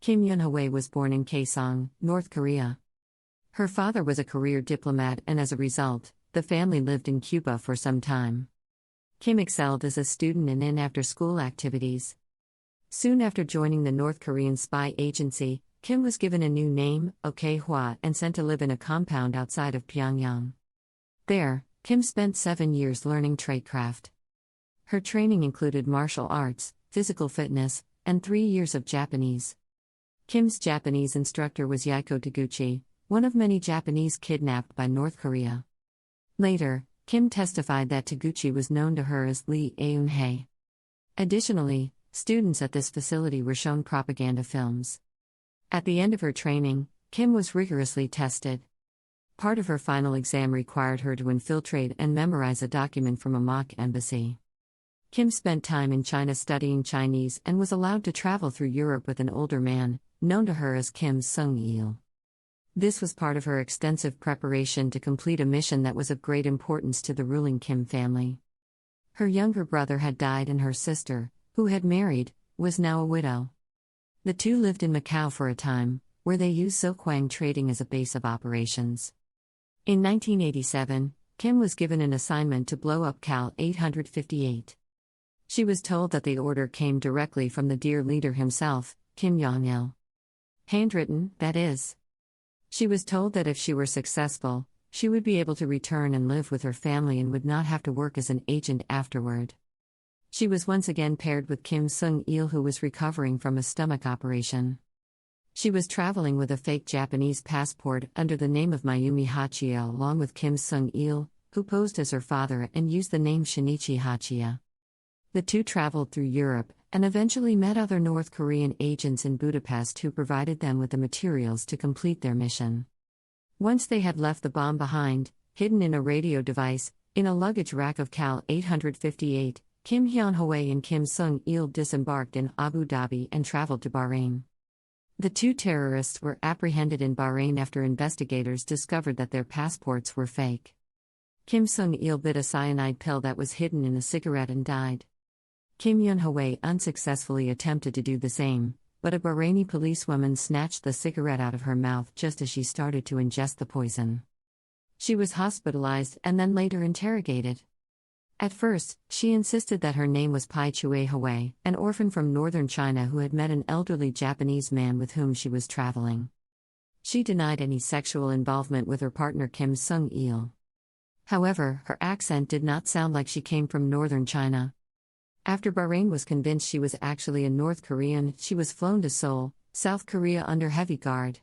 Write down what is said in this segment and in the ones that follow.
Kim Hyun Hui was born in Kaesong, North Korea. Her father was a career diplomat, and as a result, the family lived in Cuba for some time. Kim excelled as a student and in after-school activities. Soon after joining the North Korean spy agency, Kim was given a new name, Ok-hwa, and sent to live in a compound outside of Pyongyang. There, Kim spent 7 years learning tradecraft. Her training included martial arts, physical fitness, and 3 years of Japanese. Kim's Japanese instructor was Yaeko Taguchi, one of many Japanese kidnapped by North Korea. Later, Kim testified that Taguchi was known to her as Lee Aeun-hae. Additionally, students at this facility were shown propaganda films. At the end of her training, Kim was rigorously tested. Part of her final exam required her to infiltrate and memorize a document from a mock embassy. Kim spent time in China studying Chinese and was allowed to travel through Europe with an older man, known to her as Kim Sung-il. This was part of her extensive preparation to complete a mission that was of great importance to the ruling Kim family. Her younger brother had died and her sister, who had married, was now a widow. The two lived in Macau for a time, where they used silkwang trading as a base of operations. In 1987, Kim was given an assignment to blow up Cal 858. She was told that the order came directly from the dear leader himself, Kim Jong-il. Handwritten, that is. She was told that if she were successful, she would be able to return and live with her family and would not have to work as an agent afterward. She was once again paired with Kim Sung-il, who was recovering from a stomach operation. She was traveling with a fake Japanese passport under the name of Mayumi Hachiya along with Kim Sung-il, who posed as her father and used the name Shinichi Hachiya. The two traveled through Europe and eventually met other North Korean agents in Budapest who provided them with the materials to complete their mission. Once they had left the bomb behind, hidden in a radio device, in a luggage rack of Cal 858, Kim Hyun Hui and Kim Sung-il disembarked in Abu Dhabi and traveled to Bahrain. The two terrorists were apprehended in Bahrain after investigators discovered that their passports were fake. Kim Sung-il bit a cyanide pill that was hidden in a cigarette and died. Kim Hyun Hui unsuccessfully attempted to do the same, but a Bahraini policewoman snatched the cigarette out of her mouth just as she started to ingest the poison. She was hospitalized and then later interrogated. At first, she insisted that her name was Pai Chue Hui, an orphan from northern China who had met an elderly Japanese man with whom she was traveling. She denied any sexual involvement with her partner Kim Sung-il. However, her accent did not sound like she came from northern China. After Bahrain was convinced she was actually a North Korean, she was flown to Seoul, South Korea under heavy guard.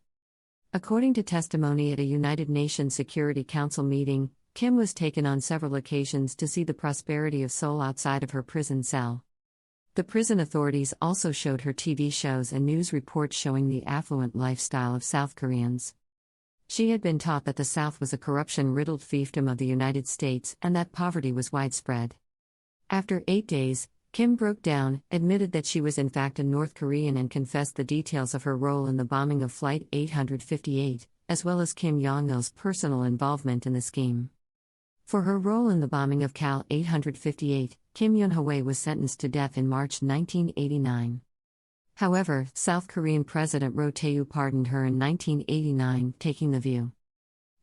According to testimony at a United Nations Security Council meeting, Kim was taken on several occasions to see the prosperity of Seoul outside of her prison cell. The prison authorities also showed her TV shows and news reports showing the affluent lifestyle of South Koreans. She had been taught that the South was a corruption-riddled fiefdom of the United States and that poverty was widespread. After 8 days, Kim broke down, admitted that she was in fact a North Korean and confessed the details of her role in the bombing of Flight 858, as well as Kim Jong-il's personal involvement in the scheme. For her role in the bombing of Cal 858, Kim Hyun Hui was sentenced to death in March 1989. However, South Korean President Roh Tae-woo pardoned her in 1989, taking the view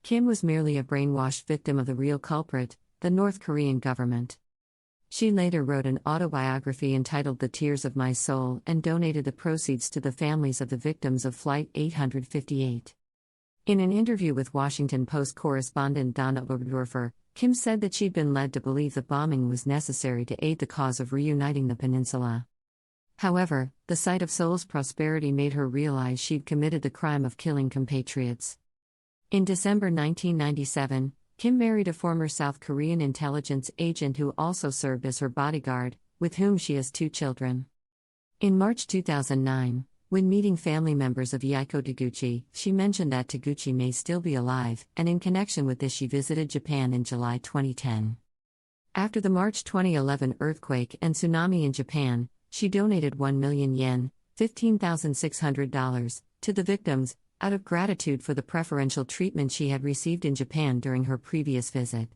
Kim was merely a brainwashed victim of the real culprit, the North Korean government. She later wrote an autobiography entitled The Tears of My Soul and donated the proceeds to the families of the victims of Flight 858. In an interview with Washington Post correspondent Donna Oberdorfer, Kim said that she'd been led to believe the bombing was necessary to aid the cause of reuniting the peninsula. However, the sight of Seoul's prosperity made her realize she'd committed the crime of killing compatriots. In December 1997, Kim married a former South Korean intelligence agent who also served as her bodyguard, with whom she has 2 children. In March 2009, when meeting family members of Yaeko Taguchi, she mentioned that Taguchi may still be alive, and in connection with this she visited Japan in July 2010. After the March 2011 earthquake and tsunami in Japan, she donated 1 million yen, $15,600, to the victims, out of gratitude for the preferential treatment she had received in Japan during her previous visit.